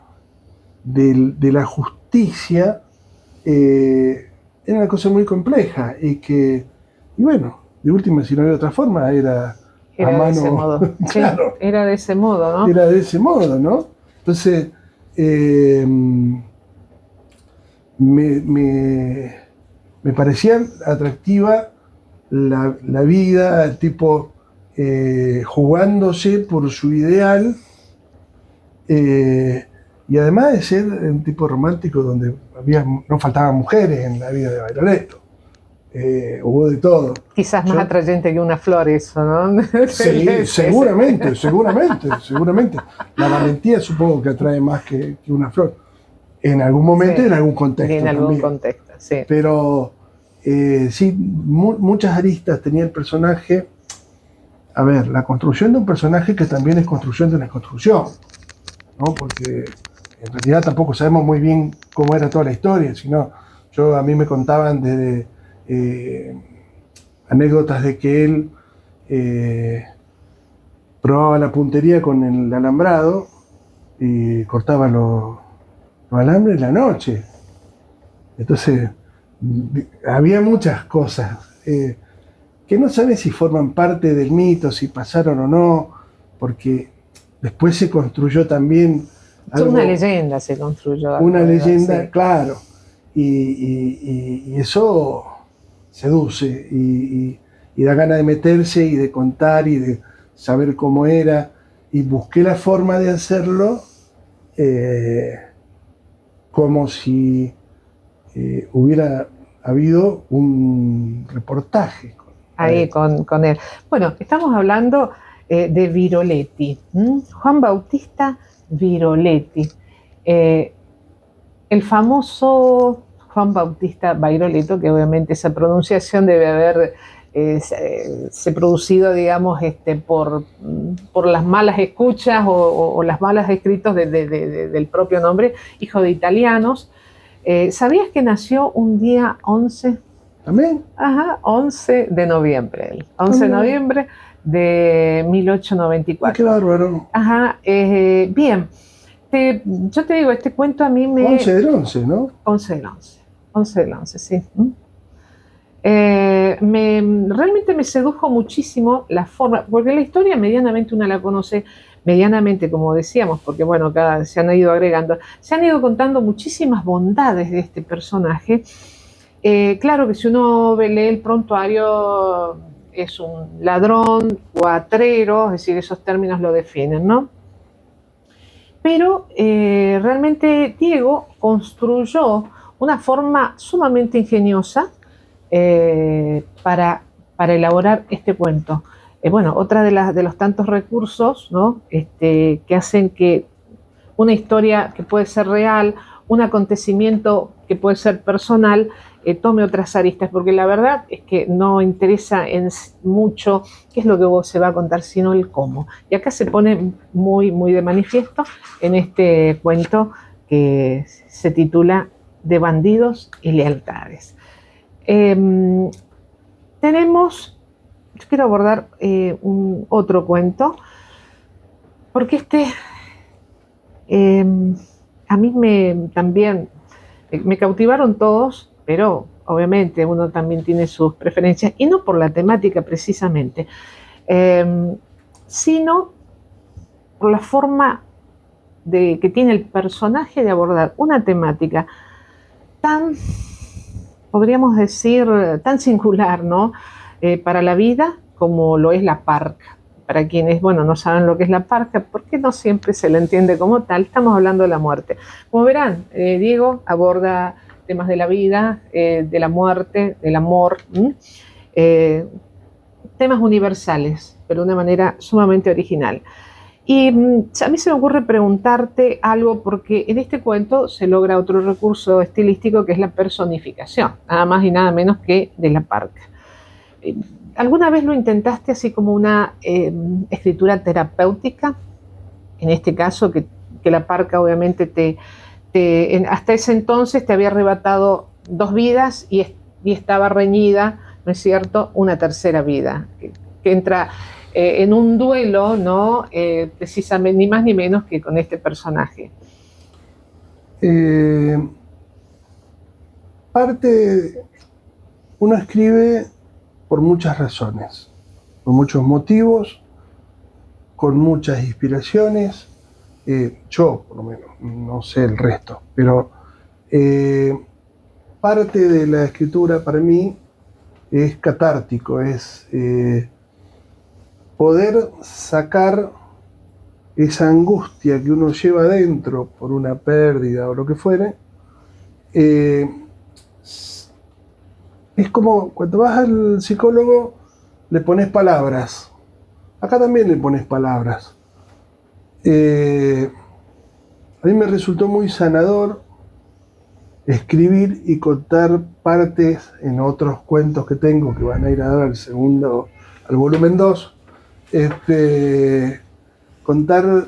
de la justicia era una cosa muy compleja y bueno, de última, si no había otra forma, era a mano. De ese modo. Claro, sí, era de ese modo, ¿no? Era de ese modo, ¿no? Entonces, me parecía atractiva la vida, el tipo jugándose por su ideal, y además de ser un tipo romántico donde no faltaban mujeres en la vida de Bairoleto. Hubo de todo. Quizás más atrayente que una flor eso, ¿no? Sí, seguramente. La valentía supongo que atrae más que una flor. En algún momento y en algún contexto. En algún también. Contexto, sí. Pero sí, muchas aristas tenía el personaje. A ver, la construcción de un personaje que también es construcción de una construcción, ¿no? Porque en realidad tampoco sabemos muy bien cómo era toda la historia, sino a mí me contaban desde anécdotas de que él probaba la puntería con el alambrado y cortaba los alambres en la noche. Entonces, había muchas cosas que no sabes si forman parte del mito, si pasaron o no, porque después se construyó también algo, una leyenda se construyó. Una leyenda, sí. Claro. Y eso seduce y da ganas de meterse y de contar y de saber cómo era. Y busqué la forma de hacerlo como si hubiera habido un reportaje. Ahí con él. Bueno, estamos hablando de Viroletti, Juan Bautista Viroletti. El famoso Juan Bautista Bairoleto, que obviamente esa pronunciación debe haber se producido, digamos, por las malas escuchas o las malas escritos del propio nombre, hijo de italianos. ¿Sabías que nació un día 11? ¿También? Ajá, 11 de noviembre. 11 de noviembre de 1894. ¡Qué bárbaro! Ajá, bien. Yo te digo, este cuento a mí me... 11 del 11, ¿no? 11 del 11. 11 del 11, sí. Realmente me sedujo muchísimo la forma, porque la historia medianamente una la conoce, medianamente, como decíamos, porque bueno, se han ido agregando, se han ido contando muchísimas bondades de este personaje. Claro que si uno lee el prontuario, es un ladrón, cuatrero, es decir, esos términos lo definen, ¿no? Pero realmente Diego construyó una forma sumamente ingeniosa para elaborar este cuento. Bueno, otra de los tantos recursos, ¿no? Que hacen que una historia que puede ser real, un acontecimiento que puede ser personal, tome otras aristas, porque la verdad es que no interesa en mucho qué es lo que se va a contar, sino el cómo. Y acá se pone muy, muy de manifiesto en este cuento que se titula De bandidos y lealtades. Yo quiero abordar otro cuento, porque a mí también me cautivaron todos, pero obviamente uno también tiene sus preferencias, y no por la temática precisamente, sino por la forma que tiene el personaje de abordar una temática tan, podríamos decir, tan singular, ¿no? Para la vida como lo es la parca. Para quienes, bueno, no saben lo que es la parca, porque no siempre se la entiende como tal, estamos hablando de la muerte. Como verán, Diego aborda temas de la vida, de la muerte, del amor, temas universales, pero de una manera sumamente original. Y a mí se me ocurre preguntarte algo, porque en este cuento se logra otro recurso estilístico, que es la personificación, nada más y nada menos que de la parca. ¿Alguna vez lo intentaste así como una escritura terapéutica? En este caso, que la parca obviamente hasta ese entonces te había arrebatado 2 vidas y estaba reñida, ¿no es cierto?, una tercera vida, que entra en un duelo, ¿no? Precisamente, ni más ni menos que con este personaje. Uno escribe por muchas razones, por muchos motivos, con muchas inspiraciones. Yo, por lo menos, no sé el resto, pero parte de la escritura para mí es catártico, es poder sacar esa angustia que uno lleva adentro por una pérdida o lo que fuere. Es como cuando vas al psicólogo, le pones palabras. Acá también le pones palabras. A mí me resultó muy sanador escribir y contar partes en otros cuentos que tengo, que van a ir a dar al volumen 2. Contar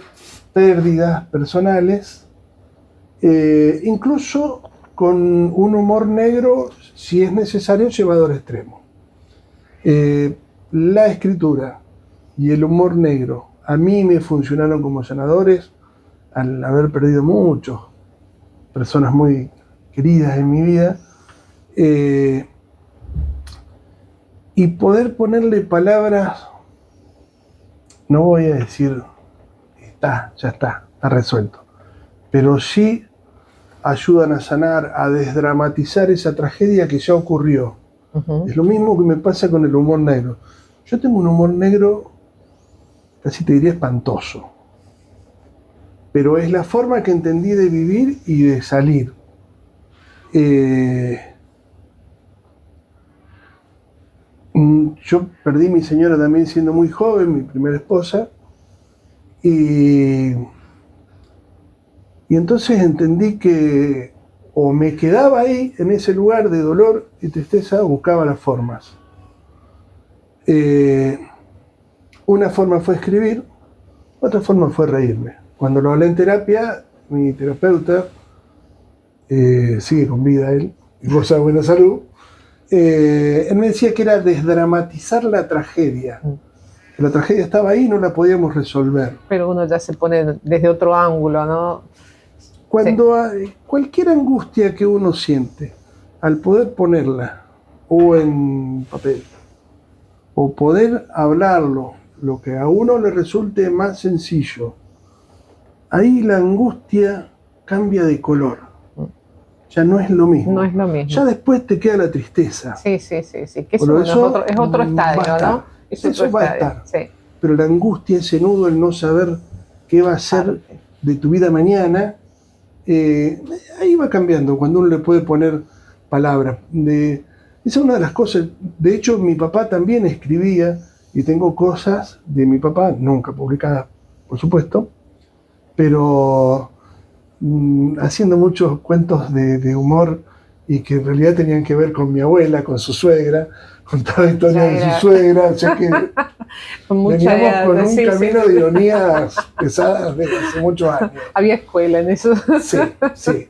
pérdidas personales, incluso con un humor negro, si es necesario, llevado al extremo. La escritura y el humor negro a mí me funcionaron como sanadores al haber perdido muchas personas muy queridas en mi vida, y poder ponerle palabras, no voy a decir ya está resuelto, pero sí ayudan a sanar, a desdramatizar esa tragedia que ya ocurrió. Es lo mismo que me pasa con el humor negro. Yo tengo un humor negro, casi te diría espantoso, pero es la forma que entendí de vivir y de salir. Yo perdí a mi señora también siendo muy joven, mi primera esposa, y entonces entendí que o me quedaba ahí, en ese lugar de dolor y tristeza, o buscaba las formas. Una forma fue escribir, otra forma fue reírme. Cuando lo hablé en terapia, mi terapeuta, sigue con vida él, y goza de buena salud, él me decía que era desdramatizar la tragedia. La tragedia estaba ahí y no la podíamos resolver. Pero uno ya se pone desde otro ángulo, ¿no? Cuando cualquier angustia que uno siente, al poder ponerla o en papel, o poder hablarlo, lo que a uno le resulte más sencillo, ahí la angustia cambia de color. ya no es lo mismo. No es lo mismo. Ya después te queda la tristeza. Sí. Que eso, bueno, es otro estadio, ¿no? Eso va a estar. Sí. Pero la angustia, ese nudo, el no saber qué va a ser de tu vida mañana, ahí va cambiando cuando uno le puede poner palabras. Esa es una de las cosas. De hecho, mi papá también escribía, y tengo cosas de mi papá, nunca publicadas, por supuesto, pero haciendo muchos cuentos de humor y que en realidad tenían que ver con mi abuela, con su suegra, contaba historias de su suegra, o sea que veníamos con un camino de ironías pesadas de hace muchos años. Había escuela en eso. Sí.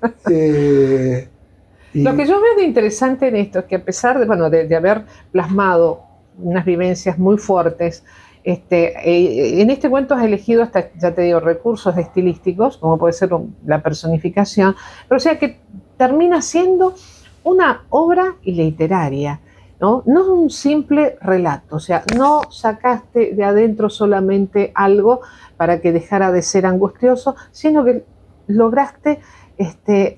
Lo que yo veo de interesante en esto es que a pesar de haber plasmado unas vivencias muy fuertes, en este cuento has elegido hasta, ya te digo, recursos estilísticos, como puede ser la personificación, pero o sea que termina siendo una obra literaria, ¿no? No un simple relato, o sea, no sacaste de adentro solamente algo para que dejara de ser angustioso, sino que lograste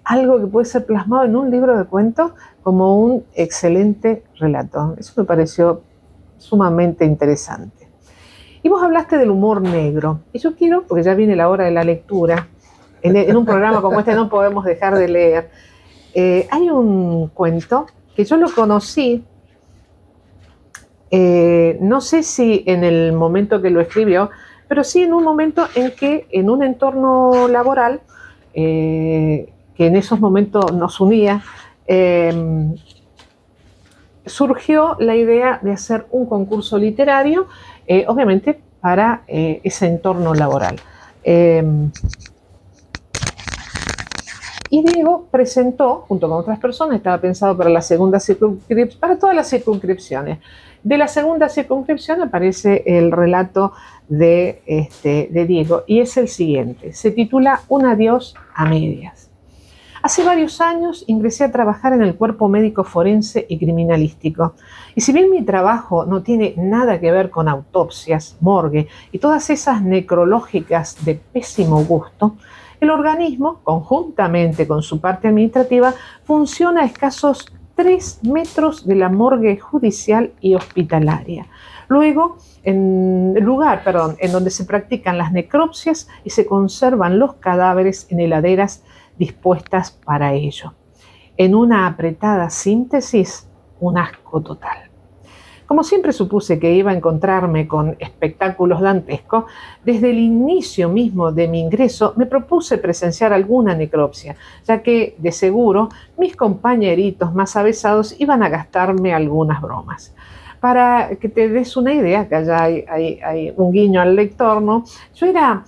algo que puede ser plasmado en un libro de cuentos como un excelente relato. Eso me pareció sumamente interesante. Y vos hablaste del humor negro, y yo quiero, porque ya viene la hora de la lectura, en un programa como este no podemos dejar de leer. Hay un cuento que yo lo conocí, no sé si en el momento que lo escribió, pero sí en un momento en que en un entorno laboral, que en esos momentos nos unía, surgió la idea de hacer un concurso literario, obviamente para ese entorno laboral. Y Diego presentó, junto con otras personas, estaba pensado para la segunda circunscripción, para todas las circunscripciones. De la segunda circunscripción aparece el relato de Diego, y es el siguiente. Se titula Un adiós a medias. Hace varios años ingresé a trabajar en el cuerpo médico forense y criminalístico. Y si bien mi trabajo no tiene nada que ver con autopsias, morgue y todas esas necrológicas de pésimo gusto, el organismo, conjuntamente con su parte administrativa, funciona a escasos 3 metros de la morgue judicial y hospitalaria. Luego, en donde se practican las necropsias y se conservan los cadáveres en heladeras dispuestas para ello. En una apretada síntesis, un asco total. Como siempre supuse que iba a encontrarme con espectáculos dantescos, desde el inicio mismo de mi ingreso me propuse presenciar alguna necropsia, ya que, de seguro, mis compañeritos más avesados iban a gastarme algunas bromas. Para que te des una idea, que allá hay un guiño al lector, ¿no? Yo era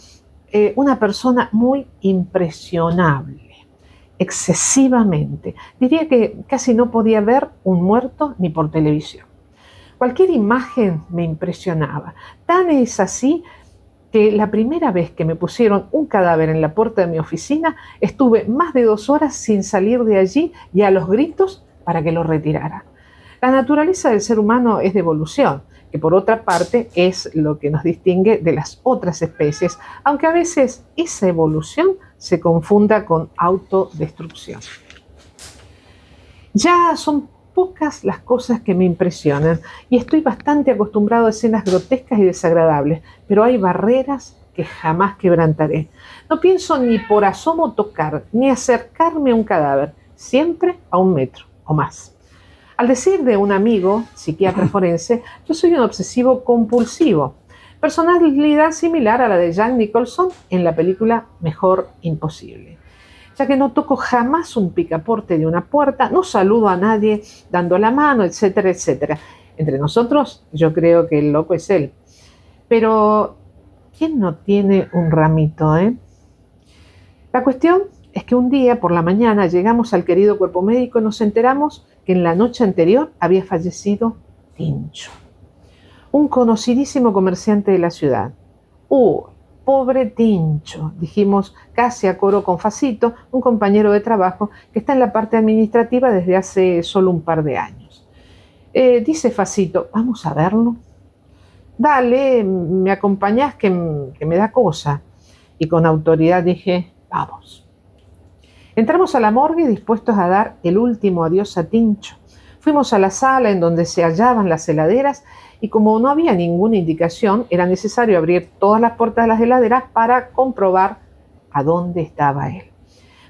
una persona muy impresionable, excesivamente. Diría que casi no podía ver un muerto ni por televisión. Cualquier imagen me impresionaba. Tan es así que la primera vez que me pusieron un cadáver en la puerta de mi oficina, estuve más de 2 horas sin salir de allí y a los gritos para que lo retiraran. La naturaleza del ser humano es de evolución, que por otra parte es lo que nos distingue de las otras especies, aunque a veces esa evolución se confunda con autodestrucción. Ya son pocas las cosas que me impresionan y estoy bastante acostumbrado a escenas grotescas y desagradables, pero hay barreras que jamás quebrantaré. No pienso ni por asomo tocar ni acercarme a un cadáver, siempre a 1 metro o más. Al decir de un amigo, psiquiatra forense, yo soy un obsesivo compulsivo, personalidad similar a la de Jack Nicholson en la película Mejor Imposible. Ya que no toco jamás un picaporte de una puerta, no saludo a nadie dando la mano, etcétera, etcétera. Entre nosotros, yo creo que el loco es él. Pero, ¿quién no tiene un ramito, La cuestión es que un día por la mañana llegamos al querido cuerpo médico y nos enteramos que en la noche anterior había fallecido Tincho, un conocidísimo comerciante de la ciudad. Pobre Tincho, dijimos casi a coro con Facito, un compañero de trabajo que está en la parte administrativa desde hace solo un par de años. Dice Facito, ¿vamos a verlo? Dale, me acompañás que me da cosa. Y con autoridad dije, vamos. Entramos a la morgue dispuestos a dar el último adiós a Tincho. Fuimos a la sala en donde se hallaban las heladeras y como no había ninguna indicación, era necesario abrir todas las puertas de las heladeras para comprobar a dónde estaba él.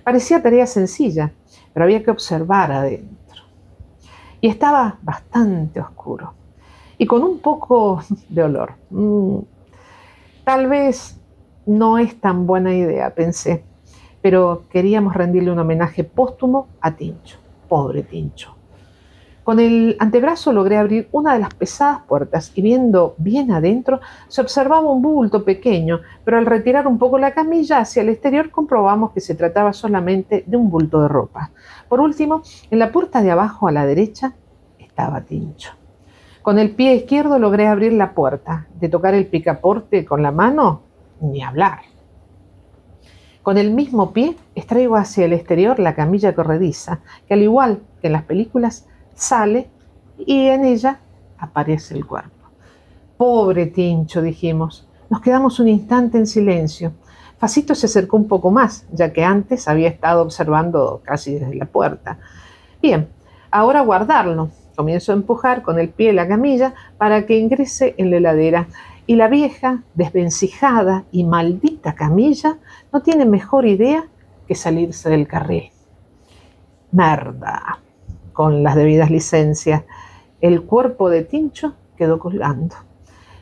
Parecía tarea sencilla, pero había que observar adentro. Y estaba bastante oscuro y con un poco de olor. Tal vez no es tan buena idea, pensé, pero queríamos rendirle un homenaje póstumo a Tincho. Pobre Tincho. Con el antebrazo logré abrir una de las pesadas puertas y viendo bien adentro se observaba un bulto pequeño, pero al retirar un poco la camilla hacia el exterior comprobamos que se trataba solamente de un bulto de ropa. Por último, en la puerta de abajo a la derecha estaba Tincho. Con el pie izquierdo logré abrir la puerta. De tocar el picaporte con la mano, ni hablar. Con el mismo pie extraigo hacia el exterior la camilla corrediza, que al igual que en las películas, sale y en ella aparece el cuerpo. Pobre Tincho, dijimos. Nos quedamos un instante en silencio. Facito se acercó un poco más, ya que antes había estado observando casi desde la puerta. Bien, ahora guardarlo. Comienzo a empujar con el pie la camilla para que ingrese en la heladera. Y la vieja, desvencijada y maldita camilla, no tiene mejor idea que salirse del carril. Merda. Con las debidas licencias, el cuerpo de Tincho quedó colgando.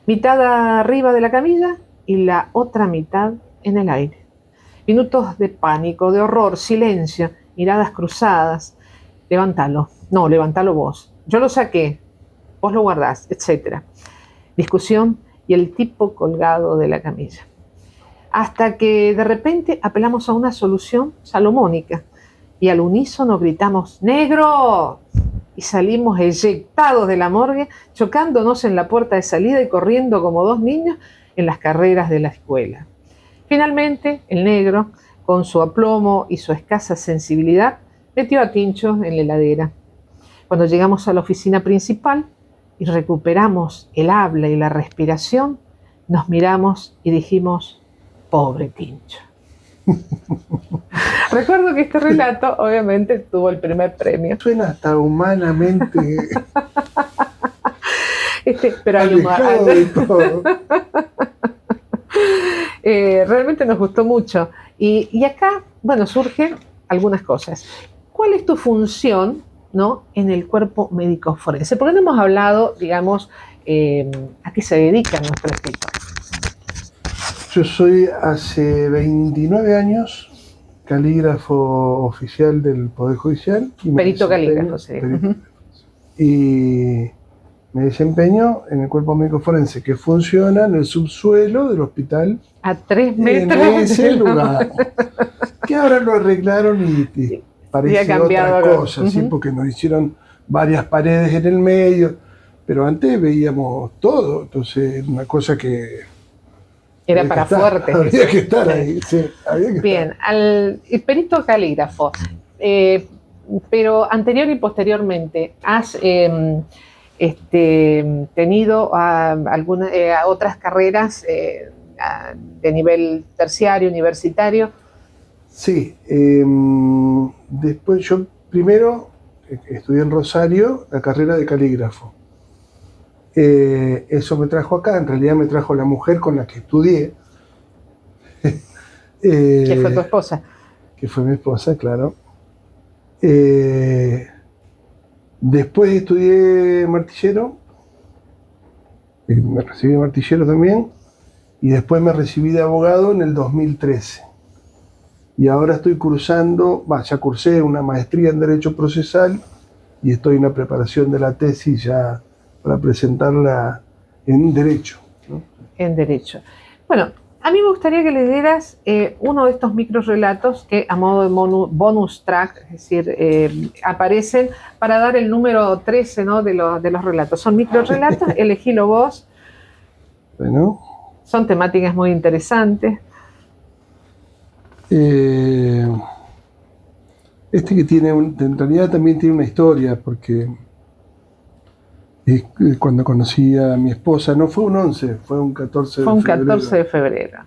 Mitad arriba de la camilla y la otra mitad en el aire. Minutos de pánico, de horror, silencio, miradas cruzadas. Levántalo. No, levántalo vos. Yo lo saqué. Vos lo guardás, etc. Discusión y el tipo colgado de la camilla. Hasta que de repente apelamos a una solución salomónica. Y al unísono gritamos ¡negro! Y salimos eyectados de la morgue, chocándonos en la puerta de salida y corriendo como dos niños en las carreras de la escuela. Finalmente, el negro, con su aplomo y su escasa sensibilidad, metió a Tincho en la heladera. Cuando llegamos a la oficina principal y recuperamos el habla y la respiración, nos miramos y dijimos ¡pobre Tincho! Recuerdo que este relato obviamente tuvo el primer premio. Suena hasta humanamente pero hay alejado de todo. Realmente nos gustó mucho. Y acá, bueno, surgen algunas cosas. ¿Cuál es tu función, ¿no?, en el cuerpo médico forense? Porque no hemos hablado, digamos, a qué se dedica nuestro escritor. Yo soy hace 29 años calígrafo oficial del Poder Judicial. Y perito calígrafo, sí. Y me desempeño en el cuerpo médico forense, que funciona en el subsuelo del hospital. A 3 metros. En ese lugar. Que ahora lo arreglaron y parece otra cosa, ¿sí? Porque nos hicieron varias paredes en el medio, pero antes veíamos todo, entonces una cosa que era para fuerte. Había que estar ahí, sí. Había que Bien, estar. El perito calígrafo, pero anterior y posteriormente, ¿has tenido algunas otras carreras de nivel terciario, universitario? Sí, después yo primero estudié en Rosario la carrera de calígrafo. Eso me trajo acá, en realidad me trajo la mujer con la que estudié. Que fue tu esposa. Que fue mi esposa, claro. Después estudié martillero, me recibí de martillero también, y después me recibí de abogado en el 2013. Y ahora estoy cursando, ya cursé una maestría en Derecho Procesal y estoy en la preparación de la tesis ya para presentarla en Derecho, ¿no? En Derecho. Bueno, a mí me gustaría que le dieras uno de estos microrelatos que a modo de bonus track, es decir, aparecen para dar el número 13, ¿no?, de los relatos. Son microrelatos, elegílo vos. Bueno. Son temáticas muy interesantes. Este que tiene, en realidad también tiene una historia, porque cuando conocí a mi esposa, no fue un 11, fue un 14 de febrero. Fue un 14 de febrero.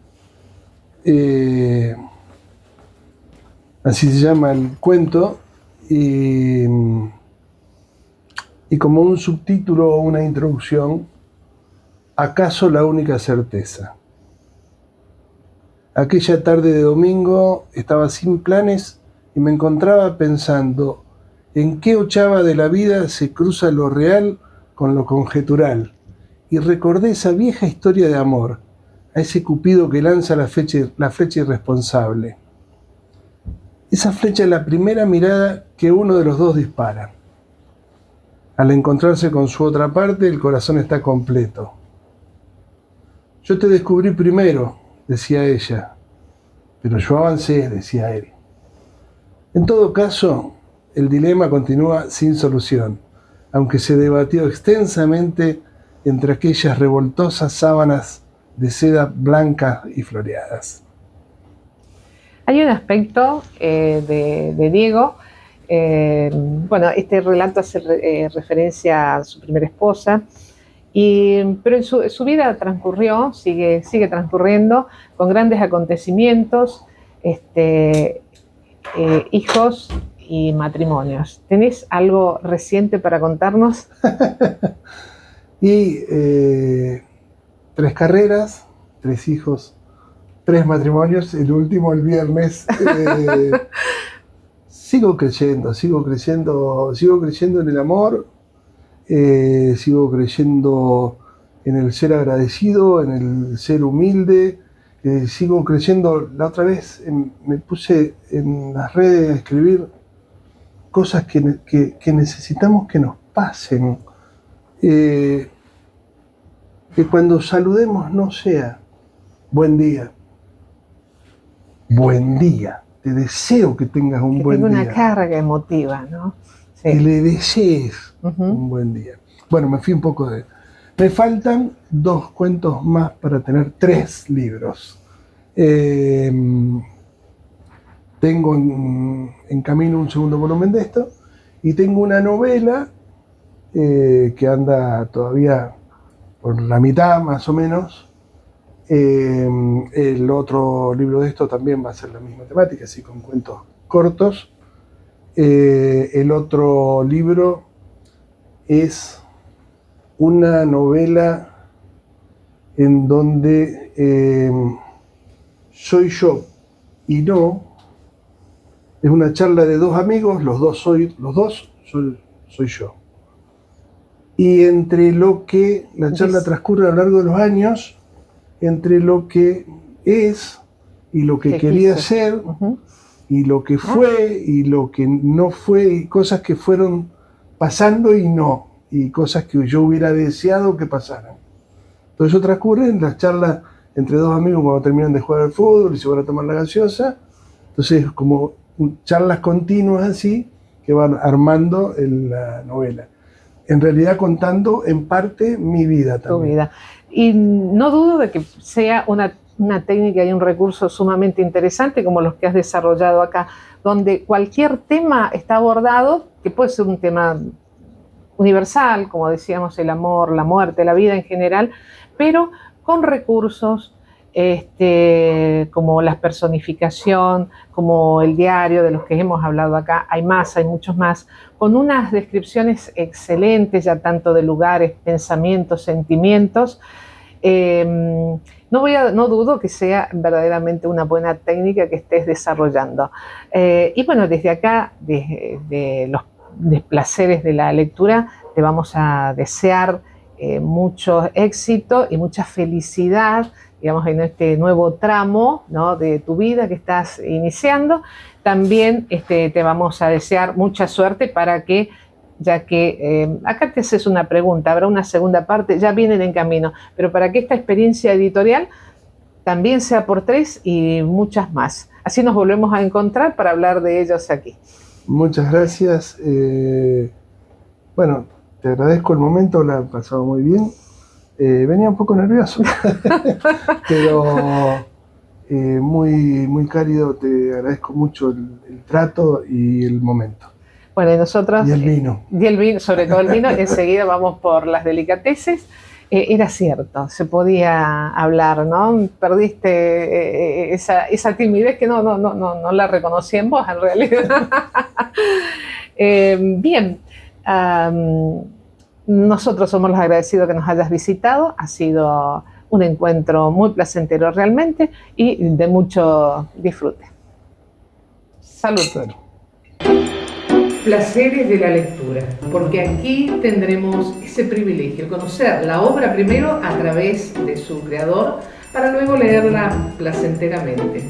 así se llama el cuento, y como un subtítulo o una introducción, ¿acaso la única certeza? Aquella tarde de domingo estaba sin planes y me encontraba pensando en qué ochava de la vida se cruza lo real con lo conjetural, y recordé esa vieja historia de amor, a ese cupido que lanza la flecha irresponsable. Esa flecha es la primera mirada que uno de los dos dispara. Al encontrarse con su otra parte, el corazón está completo. Yo te descubrí primero, decía ella, pero yo avancé, decía él. En todo caso, el dilema continúa sin solución, aunque se debatió extensamente entre aquellas revoltosas sábanas de seda blancas y floreadas. Hay un aspecto de Diego, bueno, este relato hace referencia a su primera esposa, pero en su vida transcurrió, sigue transcurriendo, con grandes acontecimientos, hijos y matrimonios. ¿Tenés algo reciente para contarnos? Y 3 carreras, 3 hijos, 3 matrimonios, el último el viernes. Sigo creyendo en el amor, sigo creyendo en el ser agradecido, en el ser humilde, sigo creyendo. La otra vez me puse en las redes a escribir cosas que necesitamos que nos pasen. Que cuando saludemos no sea buen día, te deseo que tengas un buen día. Que tenga una carga emotiva, ¿no? Sí. Que le desees un buen día. Bueno, me fui un poco de... Me faltan 2 cuentos más para tener 3 libros. Tengo en camino un segundo volumen de esto, y tengo una novela que anda todavía por la mitad más o menos. El otro libro de esto también va a ser la misma temática, así con cuentos cortos. El otro libro es una novela en donde soy yo y no. Es una charla de 2 amigos, los dos soy yo. Y entre lo que la charla transcurre a lo largo de los años, entre lo que es y lo que quería ser, y lo que fue y lo que no fue, y cosas que fueron pasando y no, y cosas que yo hubiera deseado que pasaran. Todo eso transcurre en las charlas entre 2 amigos cuando terminan de jugar al fútbol y se van a tomar la gaseosa. Entonces, como charlas continuas así que van armando la novela. En realidad contando en parte mi vida también. Tu vida. Y no dudo de que sea una técnica y un recurso sumamente interesante como los que has desarrollado acá, donde cualquier tema está abordado, que puede ser un tema universal, como decíamos, el amor, la muerte, la vida en general, pero con recursos como la personificación, como el diario de los que hemos hablado acá. Hay muchos más, con unas descripciones excelentes ya tanto de lugares, pensamientos, sentimientos. No dudo que sea verdaderamente una buena técnica que estés desarrollando. Y bueno, desde acá, desde los placeres de la lectura, te vamos a desear mucho éxito y mucha felicidad, digamos, en este nuevo tramo, ¿no?, de tu vida que estás iniciando. También te vamos a desear mucha suerte para que, ya que acá te haces una pregunta, habrá una segunda parte, ya vienen en camino, pero para que esta experiencia editorial también sea por 3 y muchas más. Así nos volvemos a encontrar para hablar de ellos aquí. Muchas gracias. Bueno, te agradezco el momento, la he pasado muy bien. Venía un poco nervioso, pero muy, muy cálido. Te agradezco mucho el trato y el momento. Bueno, y nosotros... Y el vino. Y el vino, sobre todo el vino. Enseguida vamos por las delicateces. era cierto, se podía hablar, ¿no? Perdiste esa timidez que no la reconocí en vos en realidad. Bien, nosotros somos los agradecidos que nos hayas visitado, ha sido un encuentro muy placentero realmente y de mucho disfrute. Salud. Claro. Placeres de la lectura, porque aquí tendremos ese privilegio, conocer la obra primero a través de su creador, para luego leerla placenteramente.